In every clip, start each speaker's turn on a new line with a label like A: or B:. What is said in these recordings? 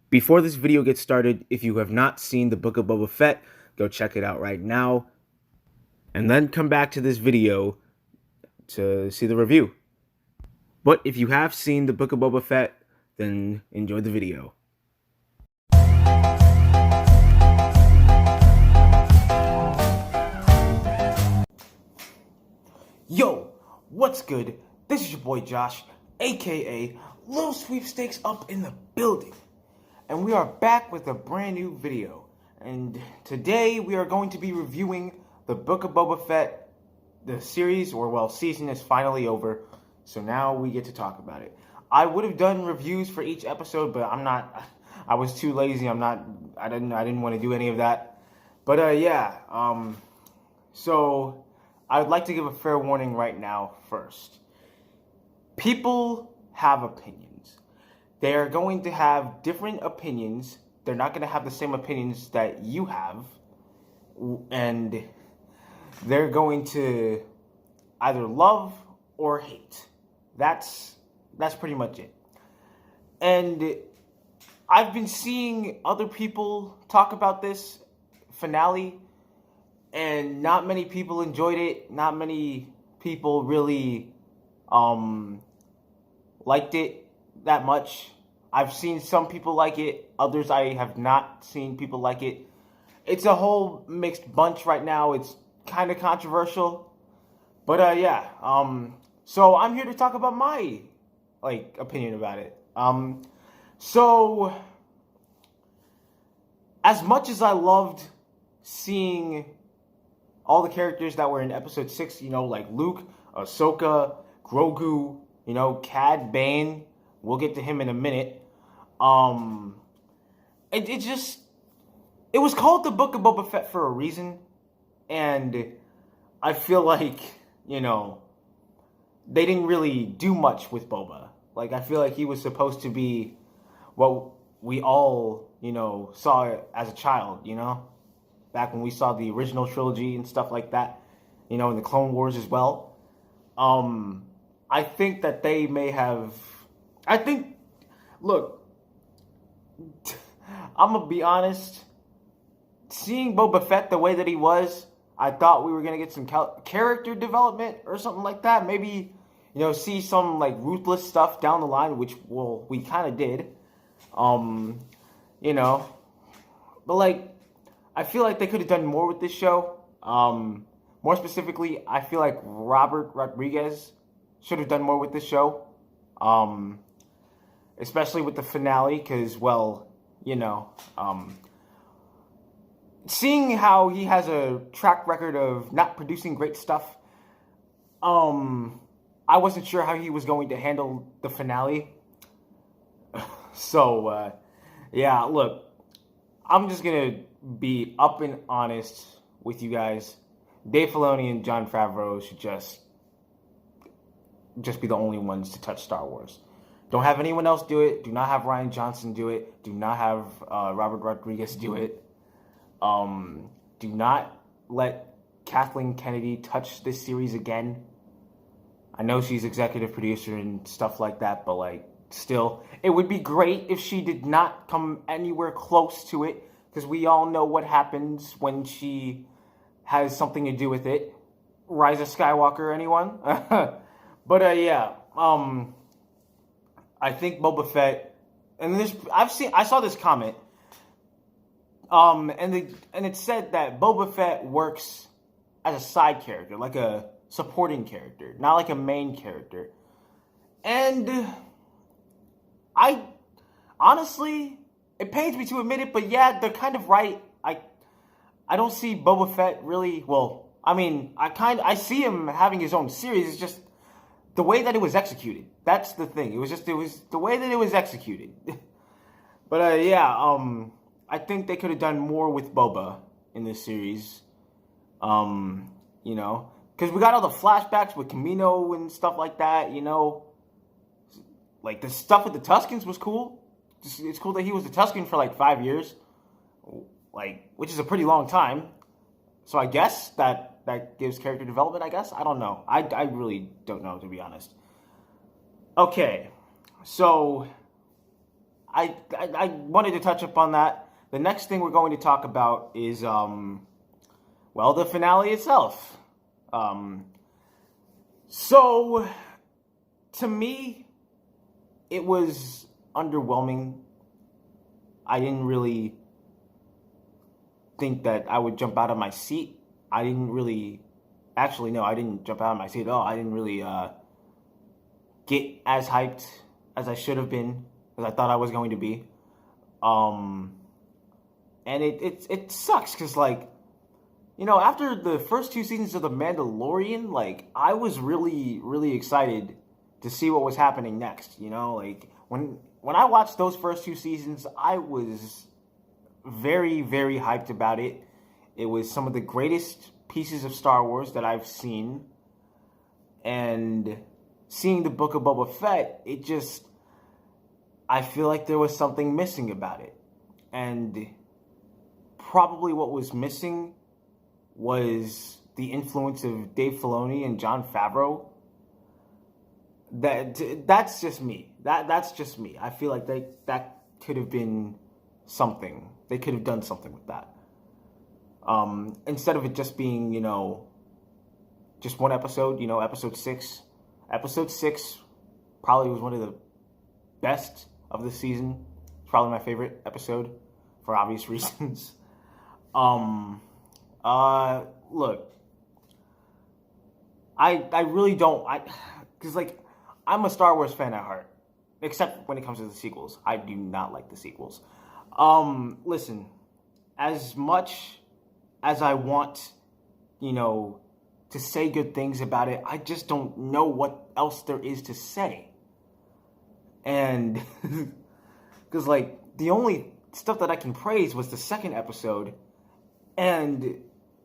A: Before this video gets started, if you have not seen the Book of Boba Fett, go check it out right now, and then come back to this video to see the review. But if you have seen the Book of Boba Fett, then enjoy the video. Yo, what's good? This is your boy Josh, aka Little Sweepstakes up in the building. And we are back with a brand new video. And today we are going to be reviewing the Book of Boba Fett. The series, or well, season is finally over. So now we get to talk about it. I would have done reviews for each episode, but I was too lazy. I didn't want to do any of that. But so I would like to give a fair warning right now first. People have opinions. They are going to have different opinions. They're not going to have the same opinions that you have. And they're going to either love or hate. That's pretty much it. And I've been seeing other people talk about this finale, and not many people enjoyed it. Not many people really liked it that much. I've seen some people like it, others I have not seen people like it. It's a whole mixed bunch right now. It's kind of controversial, but so I'm here to talk about my opinion about it. So as much as I loved seeing all the characters that were in episode 6, like Luke, Ahsoka, Grogu, Cad Bane. We'll get to him in a minute. It was called the Book of Boba Fett for a reason, and I feel like, they didn't really do much with Boba. I feel like he was supposed to be what we all, saw as a child, back when we saw the original trilogy and stuff like that, in the Clone Wars as well. I think that they may have... Look, I'm going to be honest. Seeing Boba Fett the way that he was, I thought we were going to get some character development or something like that. Maybe, see some, ruthless stuff down the line, which, well, we kind of did. But, I feel like they could have done more with this show. More specifically, I feel like Robert Rodriguez should have done more with this show. Especially with the finale, because, well, seeing how he has a track record of not producing great stuff, I wasn't sure how he was going to handle the finale. So, look, I'm just going to be up and honest with you guys. Dave Filoni and Jon Favreau should just be the only ones to touch Star Wars. Don't have anyone else do it. Do not have Rian Johnson do it. Do not have Robert Rodriguez do it. Do not let Kathleen Kennedy touch this series again. I know she's executive producer and stuff like that, but still, it would be great if she did not come anywhere close to it, because we all know what happens when she has something to do with it. Rise of Skywalker, anyone? But I think Boba Fett, and I saw this comment, and it said that Boba Fett works as a side character, like a supporting character, not like a main character. And I honestly, it pains me to admit it, but yeah, they're kind of right. I don't see Boba Fett really, well, I see him having his own series. It's just the way that it was executed. That's the thing. It was the way that it was executed. But I think they could have done more with Boba in this series. Because we got all the flashbacks with Camino and stuff like that, the stuff with the Tuskens was cool. It's cool that he was the Tusken for 5 years, which is a pretty long time. So I guess that gives character development, I guess. I don't know. I really don't know, to be honest. Okay, so I wanted to touch upon that. The next thing we're going to talk about is well, the finale itself. So to me, it was underwhelming. I didn't really think that I would jump out of my seat. I didn't really, actually, no, I didn't jump out of my seat at all. I didn't really get as hyped as I should have been, as I thought I was going to be. And it sucks because, like, after the first two seasons of The Mandalorian, like, I was really, really excited to see what was happening next. Like, when I watched those first two seasons, I was very, very hyped about it. It was some of the greatest pieces of Star Wars that I've seen. And seeing the Book of Boba Fett, I feel like there was something missing about it. And probably what was missing was the influence of Dave Filoni and Jon Favreau. That's just me. That's just me. I feel like that could have been something. They could have done something with that. Instead of it just being, just one episode, episode 6. Episode 6 probably was one of the best of the season. It's probably my favorite episode for obvious reasons. Look, I really don't, because, like, I'm a Star Wars fan at heart, except when it comes to the sequels. I do not like the sequels. Listen, as much as I want, to say good things about it, I just don't know what else there is to say. And, because, like, the only stuff that I can praise was the second episode and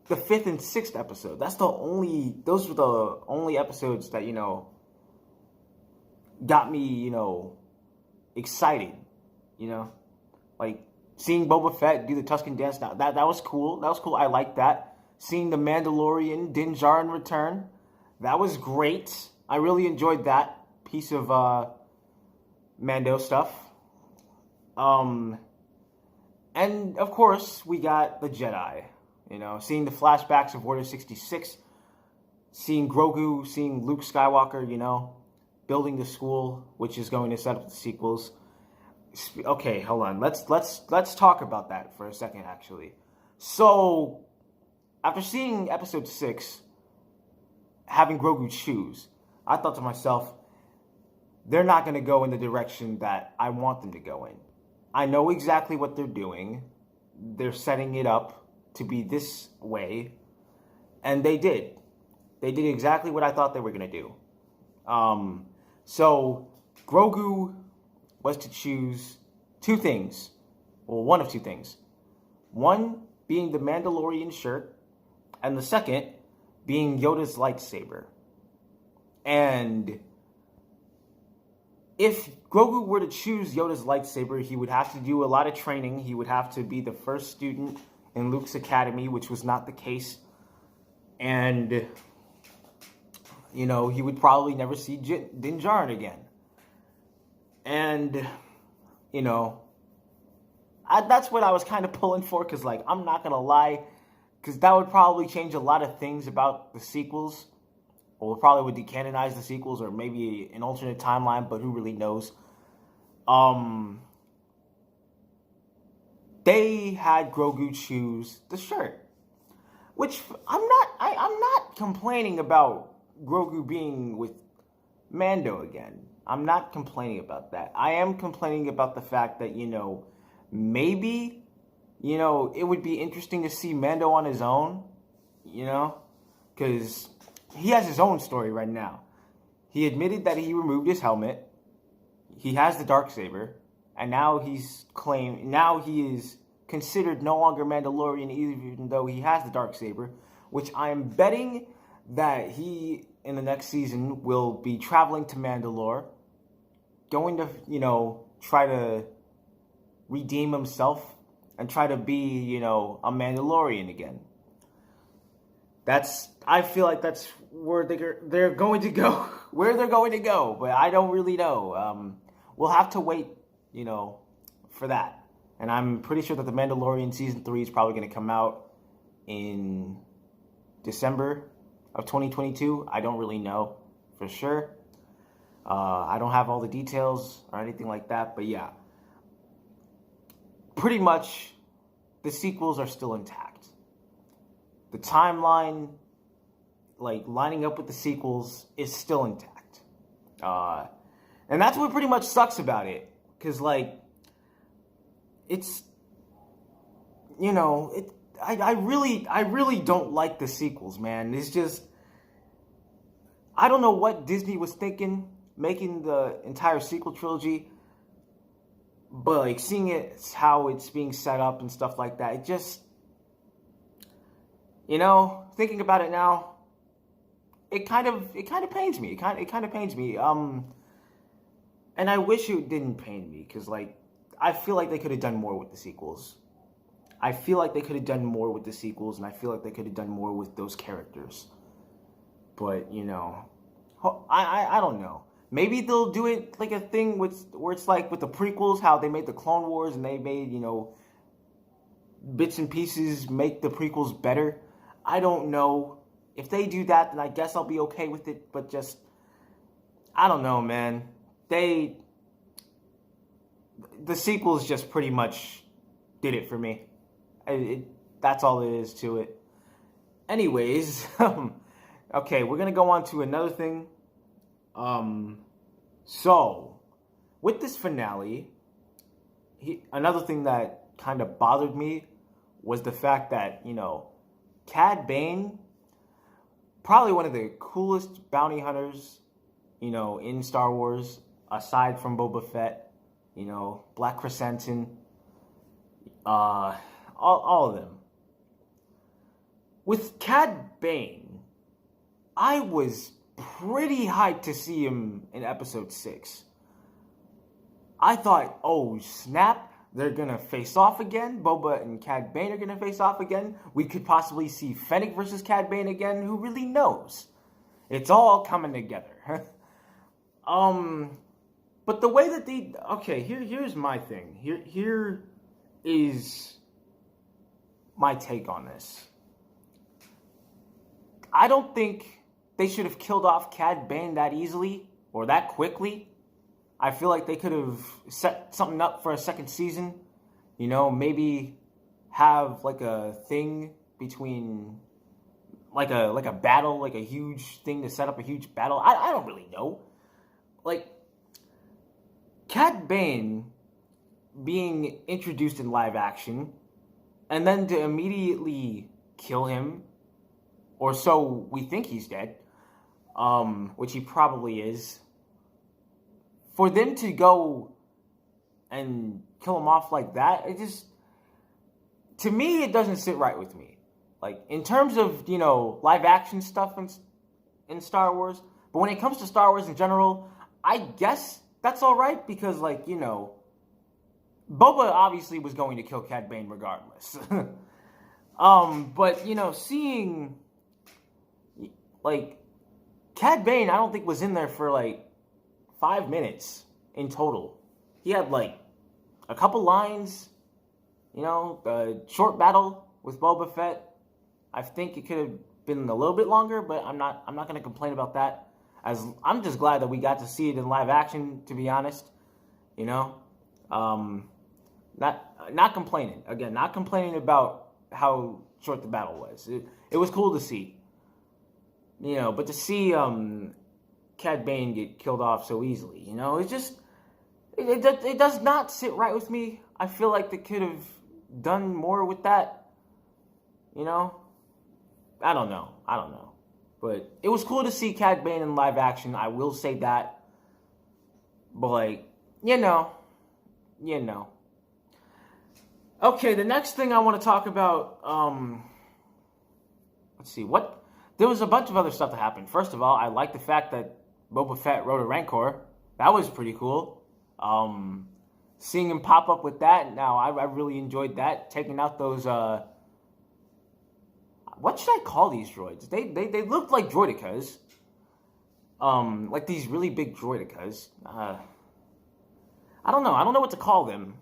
A: the 5th and 6th episode. Those were the only episodes that, got me, excited, like seeing Boba Fett do the Tusken dance. Now that was cool. That was cool. I liked that. Seeing the Mandalorian Din Djarin return, that was great. I really enjoyed that piece of Mando stuff. And of course we got the Jedi. Seeing the flashbacks of Order 66, seeing Grogu, seeing Luke Skywalker, building the school, which is going to set up the sequels. Okay, hold on. Let's talk about that for a second, actually. So, after seeing Episode 6, having Grogu choose, I thought to myself, they're not going to go in the direction that I want them to go in. I know exactly what they're doing. They're setting it up to be this way, and they did. They did exactly what I thought they were going to do. So, Grogu was to choose two things. Well, one of two things. One being the Mandalorian shirt, and the second being Yoda's lightsaber. And if Grogu were to choose Yoda's lightsaber, he would have to do a lot of training. He would have to be the first student in Luke's academy, which was not the case. And, he would probably never see Din Djarin again. And, that's what I was kind of pulling for, because, like, I'm not going to lie, because that would probably change a lot of things about the sequels. Or probably would decanonize the sequels, or maybe an alternate timeline, but who really knows. They had Grogu choose the shirt, which I'm not complaining about Grogu being with Mando again. I'm not complaining about that. I am complaining about the fact that, maybe, it would be interesting to see Mando on his own, because he has his own story right now. He admitted that he removed his helmet. He has the Darksaber. And now he is considered no longer Mandalorian, even though he has the Darksaber, which I am betting that he, in the next season, will be traveling to Mandalore, going to, try to redeem himself and try to be, a Mandalorian again. I feel like that's where they're going to go, where they're going to go, but I don't really know. We'll have to wait, for that. And I'm pretty sure that The Mandalorian Season 3 is probably going to come out in December of 2022. I don't really know for sure. I don't have all the details or anything like that, but yeah. Pretty much, the sequels are still intact. The timeline, like, lining up with the sequels is still intact. And that's what pretty much sucks about it. Because, like, it's, you know, I really don't like the sequels, man. It's just, I don't know what Disney was thinking making the entire sequel trilogy, but like seeing it, how it's being set up and stuff like that, it just, you know, thinking about it now, it kind of pains me. It kind of pains me. And I wish it didn't pain me, because like I feel like they could have done more with the sequels. I feel like they could have done more with the sequels, and I feel like they could have done more with those characters. But, you know, I don't know. Maybe they'll do it like a thing where it's like with the prequels, how they made the Clone Wars and they made, you know, bits and pieces make the prequels better. I don't know. If they do that, then I guess I'll be okay with it. But just, I don't know, man. The sequels just pretty much did it for me. That's all it is to it. Anyways, okay, we're gonna go on to another thing. So with this finale, another thing that kind of bothered me was the fact that, you know, Cad Bane, probably one of the coolest bounty hunters, you know, in Star Wars, aside from Boba Fett, you know, Black Chrysanthemum, all of them. With Cad Bane, I was pretty hyped to see him in Episode 6. I thought, oh snap, they're gonna face off again. Boba and Cad Bane are gonna face off again. We could possibly see Fennec versus Cad Bane again. Who really knows? It's all coming together. But the way that they, okay, here's my thing. Here is my take on this. I don't think they should have killed off Cad Bane that easily or that quickly. I feel like they could have set something up for a second season. You know, maybe have like a thing between, like a battle, like a huge thing to set up a huge battle. I don't really know. Like, Cad Bane being introduced in live action and then to immediately kill him, or so we think he's dead, which he probably is. For them to go and kill him off like that, it just, to me, it doesn't sit right with me. Like, in terms of, you know, live action stuff in Star Wars, but when it comes to Star Wars in general, I guess that's alright, because, like, you know, Boba obviously was going to kill Cad Bane regardless. But, you know, seeing, like, Cad Bane, I don't think was in there for, like, 5 minutes in total. He had, like, a couple lines, you know, a short battle with Boba Fett. I think it could have been a little bit longer, but I'm not going to complain about that. As I'm just glad that we got to see it in live action, to be honest. You know, not complaining. Again, not complaining about how short the battle was. It was cool to see. You know, but to see Cad Bane get killed off so easily, you know, it just it does not sit right with me. I feel like they could have done more with that. You know, I don't know. But it was cool to see Cad Bane in live action. I will say that. But, like, you know. Okay, the next thing I want to talk about, let's see, there was a bunch of other stuff that happened. First of all, I like the fact that Boba Fett rode a Rancor. That was pretty cool. Seeing him pop up with that, now I really enjoyed that. Taking out those, what should I call these droids? They looked like droidicas. Like these really big droidicas. I don't know what to call them.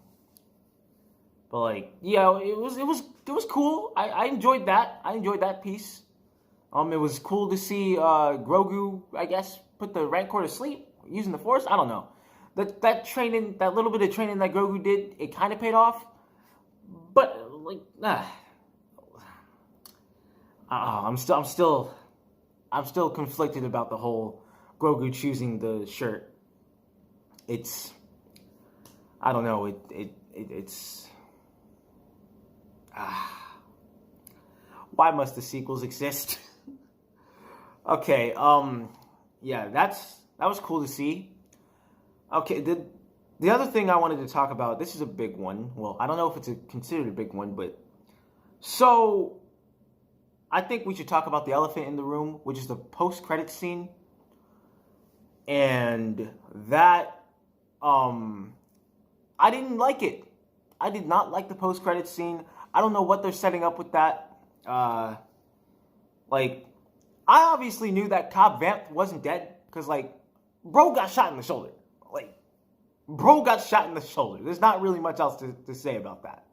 A: But like, yeah, it was cool. I enjoyed that. I enjoyed that piece. It was cool to see Grogu, I guess, put the Rancor to sleep using the Force. I don't know. That training, that little bit of training that Grogu did, it kind of paid off. But like, I'm still conflicted about the whole Grogu choosing the shirt. It's, I don't know. It's. Why must the sequels exist? Okay. Yeah, that was cool to see. Okay. The other thing I wanted to talk about. This is a big one. Well, I don't know if it's considered a big one, but so I think we should talk about the elephant in the room, which is the post-credit scene, and that I didn't like it. I did not like the post-credit scene. I don't know what they're setting up with that. Like, I obviously knew that Cobb Vanth wasn't dead because, like, bro got shot in the shoulder. Like, bro got shot in the shoulder. There's not really much else to say about that.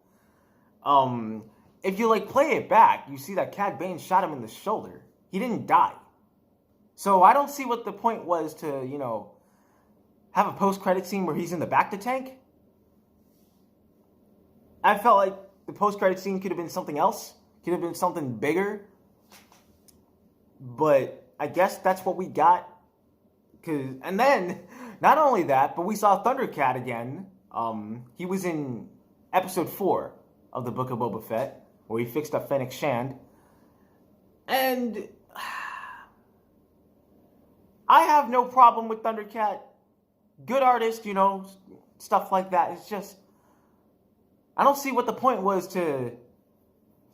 A: If you, like, play it back, you see that Cad Bane shot him in the shoulder. He didn't die. So I don't see what the point was to, have a post-credit scene where he's in the bacta tank. I felt like the post-credit scene could have been something else. Could have been something bigger. But I guess that's what we got. And then, not only that, but we saw Thundercat again. He was in episode 4 of the Book of Boba Fett, where he fixed up Fennec Shand. And I have no problem with Thundercat. Good artist, stuff like that. It's just, I don't see what the point was to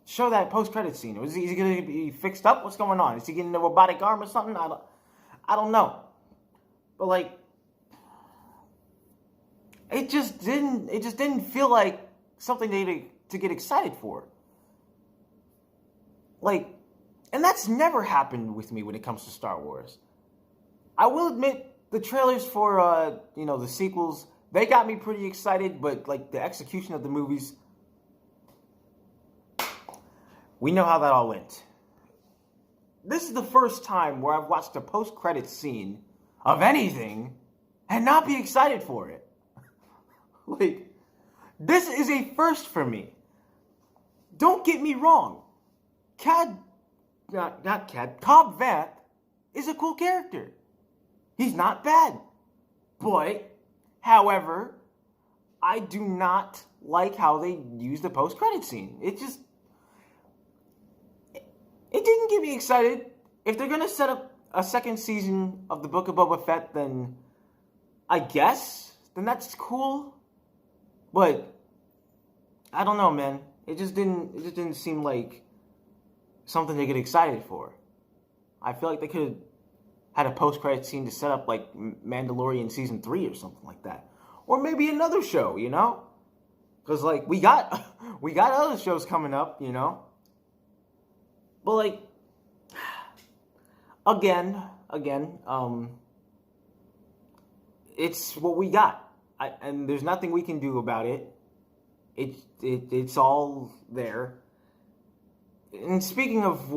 A: show that post-credit scene. Is he going to be fixed up? What's going on? Is he getting a robotic arm or something? I don't know. But like, it just didn't feel like something to get excited for. Like, and that's never happened with me when it comes to Star Wars. I will admit, the trailers for the sequels, they got me pretty excited, but like the execution of the movies, we know how that all went. This is the first time where I've watched a post-credit scene of anything and not be excited for it. Like, this is a first for me. Don't get me wrong. Cobb Vanth is a cool character. He's not bad. But, however, I do not like how they use the post-credit scene. It didn't get me excited. If they're going to set up a second season of the Book of Boba Fett, then I guess, then that's cool. But I don't know, man. It just didn't seem like something to get excited for. I feel like they could have had a post-credit scene to set up like Mandalorian season 3 or something like that, or maybe another show, because like we got other shows coming up, But like, again, it's what we got, and there's nothing we can do about it. It's all there. And speaking of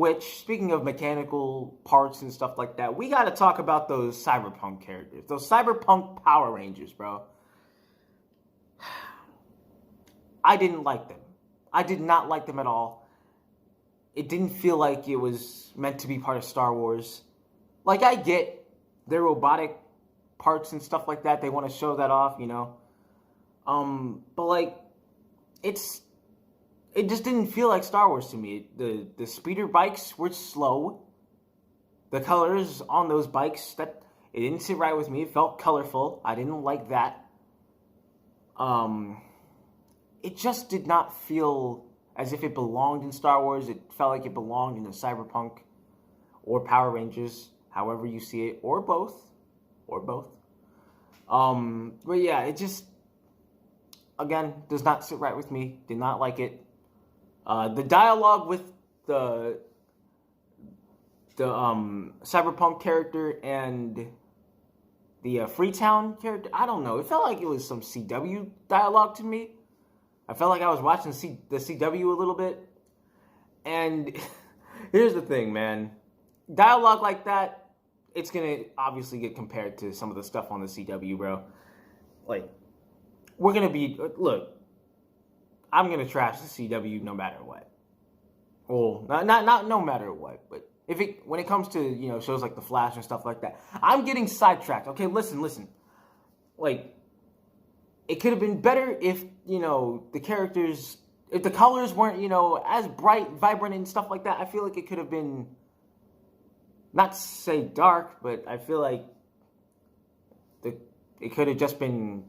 A: mechanical parts and stuff like that, we got to talk about those cyberpunk characters, those cyberpunk Power Rangers, bro. I didn't like them. I did not like them at all. It didn't feel like it was meant to be part of Star Wars. Like, I get their robotic parts and stuff like that. They want to show that off, But like, it just didn't feel like Star Wars to me. The speeder bikes were slow. The colors on those bikes, it didn't sit right with me. It felt colorful. I didn't like that. It just did not feel as if it belonged in Star Wars. It felt like it belonged in the Cyberpunk or Power Rangers, however you see it, or both. But yeah, it just, again, does not sit right with me. Did not like it. The dialogue with the Cyberpunk character and the Freetown character, I don't know. It felt like it was some CW dialogue to me. I felt like I was watching the CW a little bit. And here's the thing, man. Dialogue like that, it's going to obviously get compared to some of the stuff on the CW, bro. Like, we're going to be... Look, I'm going to trash the CW no matter what. Well, not no matter what, but when it comes to, you know, shows like The Flash and stuff like that, I'm getting sidetracked. Okay, listen. Like, it could have been better if, you know, the characters, if the colors weren't, you know, as bright, vibrant, and stuff like that. I feel like it could have been, not to say dark, but I feel like it could have just been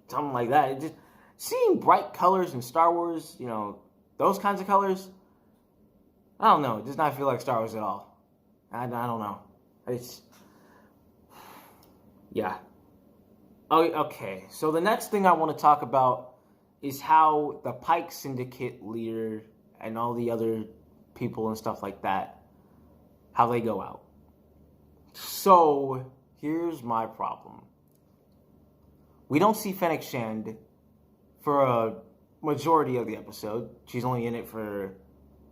A: something like that. It just seeing bright colors in Star Wars, you know, those kinds of colors, I don't know. It does not feel like Star Wars at all. I don't know. Yeah. Oh, okay. So the next thing I want to talk about is how the Pike Syndicate leader and all the other people and stuff like that, how they go out. So here's my problem. We don't see Fennec Shand for a majority of the episode. She's only in it for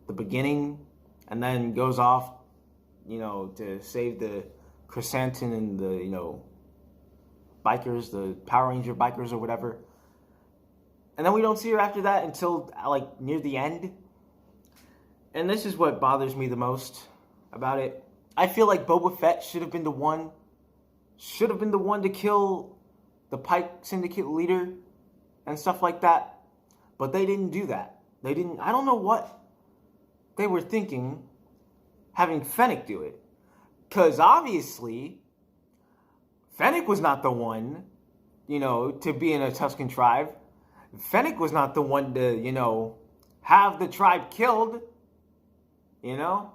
A: the beginning and then goes off, you know, to save the Chrysanthemum and the, you know, bikers, the Power Ranger bikers or whatever. And then we don't see her after that until, like, near the end. And this is what bothers me the most about it. I feel like Boba Fett should have been the one to kill the Pike Syndicate leader and stuff like that. But they didn't do that. I don't know what they were thinking having Fennec do it. Because obviously, Fennec was not the one, you know, to be in a Tusken tribe. Fennec was not the one to, you know, have the tribe killed, you know.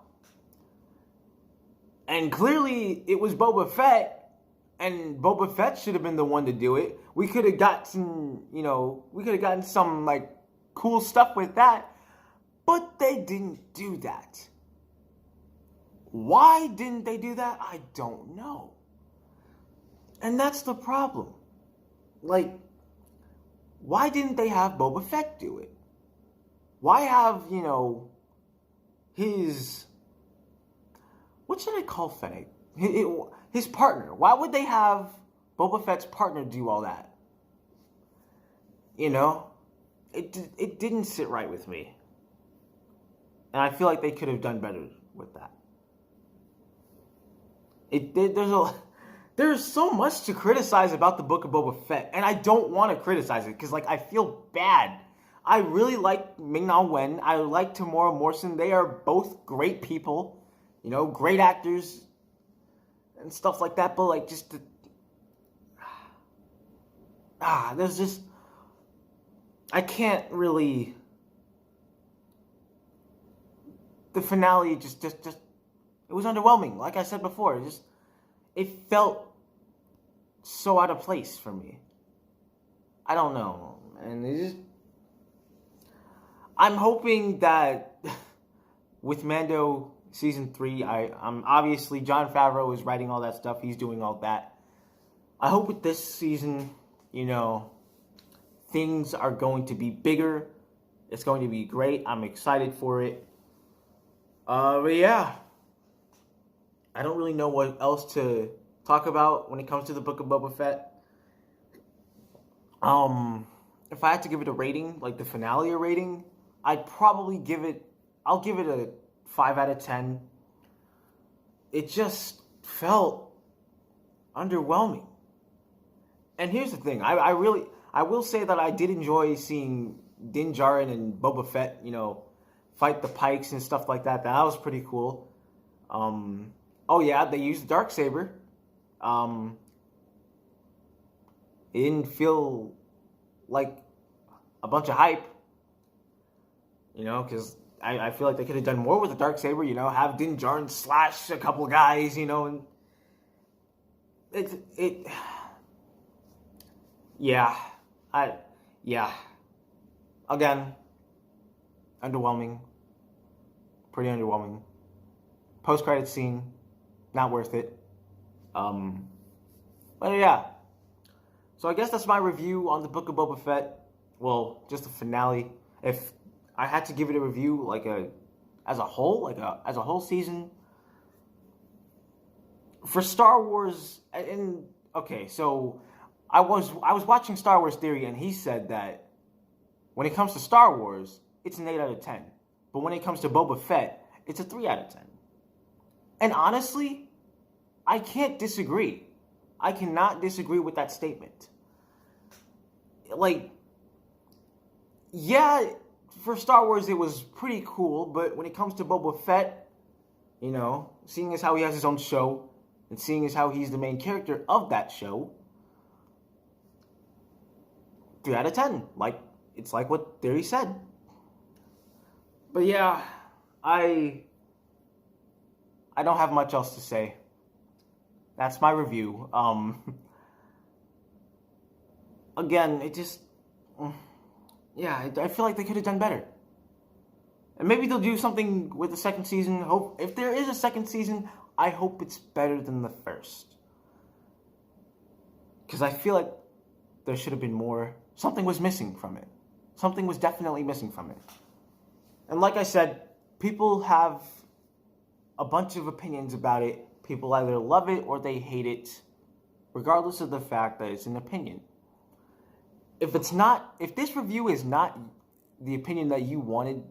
A: And clearly it was Boba Fett, and Boba Fett should have been the one to do it. We could have gotten, you know, some, like, cool stuff with that, but they didn't do that. Why didn't they do that? I don't know. And that's the problem. Like, why didn't they have Boba Fett do it? Why have, you know, his... What should I call Fennec? His partner. Why would they have Boba Fett's partner do all that? You know? It didn't sit right with me. And I feel like they could have done better with that. There's so much to criticize about the Book of Boba Fett, and I don't want to criticize it because, like, I feel bad. I really like Ming-Na Wen. I like Tamora Morrison. They are both great people, you know, great actors and stuff like that. But, like, just there's just, I can't really. The finale just it was underwhelming. Like I said before, it felt so out of place for me. I don't know. And I'm hoping that with Mando Season 3, I'm obviously Jon Favreau is writing all that stuff. He's doing all that. I hope with this season, you know, things are going to be bigger. It's going to be great. I'm excited for it. But yeah. I don't really know what else to talk about when it comes to the Book of Boba Fett. If I had to give it a rating, like the finale rating, I'll give it a 5 out of 10. It just felt underwhelming. And here's the thing, I will say that I did enjoy seeing Din Djarin and Boba Fett, you know, fight the Pikes and stuff like that. That was pretty cool. Oh yeah, they used the Darksaber. It didn't feel like a bunch of hype, you know, because I feel like they could have done more with the Darksaber, you know, have Din Djarin slash a couple guys, you know, and again, underwhelming, pretty underwhelming. Post-credit scene, not worth it. But yeah. So I guess that's my review on the Book of Boba Fett. well, just the finale. If I had to give it a review, as a whole season for Star Wars, and okay, so I was watching Star Wars Theory, and he said that when it comes to Star Wars, it's an 8 out of 10, but when it comes to Boba Fett, it's a 3 out of 10. And honestly, I can't disagree. I cannot disagree with that statement. Like, yeah, for Star Wars it was pretty cool, but when it comes to Boba Fett, you know, seeing as how he has his own show, and seeing as how he's the main character of that show, 3 out of 10. It's like what Theory said. But yeah, I don't have much else to say. That's my review. Again, it just, yeah, I feel like they could have done better. And maybe they'll do something with the second season. If there is a second season, I hope it's better than the first. Because I feel like there should have been more. Something was missing from it. Something was definitely missing from it. And like I said, people have a bunch of opinions about it. People either love it or they hate it, regardless of the fact that it's an opinion. If this review is not the opinion that you wanted,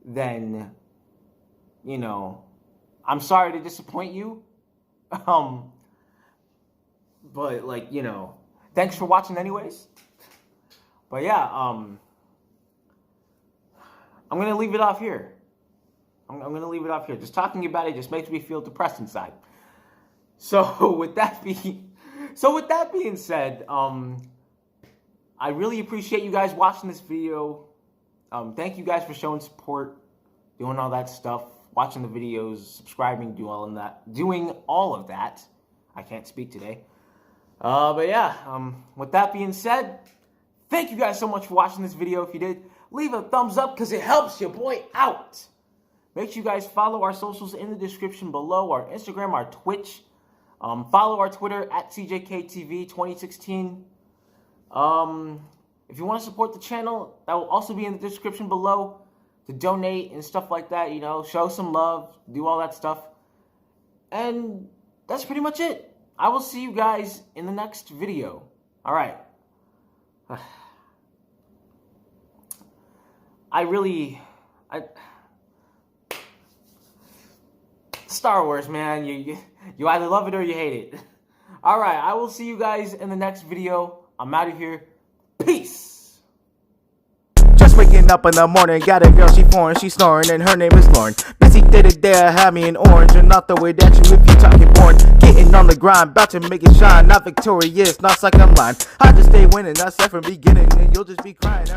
A: then, you know, I'm sorry to disappoint you. But like, you know, thanks for watching anyways. But yeah, I'm gonna leave it off here. I'm gonna leave it off here. Just talking about it just makes me feel depressed inside. So with that being said, I really appreciate you guys watching this video. Thank you guys for showing support, doing all that stuff, watching the videos, subscribing, doing all of that. I can't speak today. But yeah, with that being said, thank you guys so much for watching this video. If you did, leave a thumbs up because it helps your boy out. Make sure you guys follow our socials in the description below, our Instagram, our Twitch. Follow our Twitter at C.J.K. TV 2016. If you want to support the channel, that will also be in the description below to donate and stuff like that, you know, show some love, do all that stuff. And that's pretty much it. I will see you guys in the next video. All right. Star Wars, man, you either love it or you hate it. All right, I will see you guys in the next video. I'm out of here. Peace.
B: Just waking up in the morning, got a girl, she foreign, she snoring, and her name is Lauren. Busy day to day, I have me an orange, and I'll throw it at you if you talking boring. Getting on the grind, about to make it shine, not victorious, not like I'm lying. I just stay winning, I said from beginning, and you'll just be crying.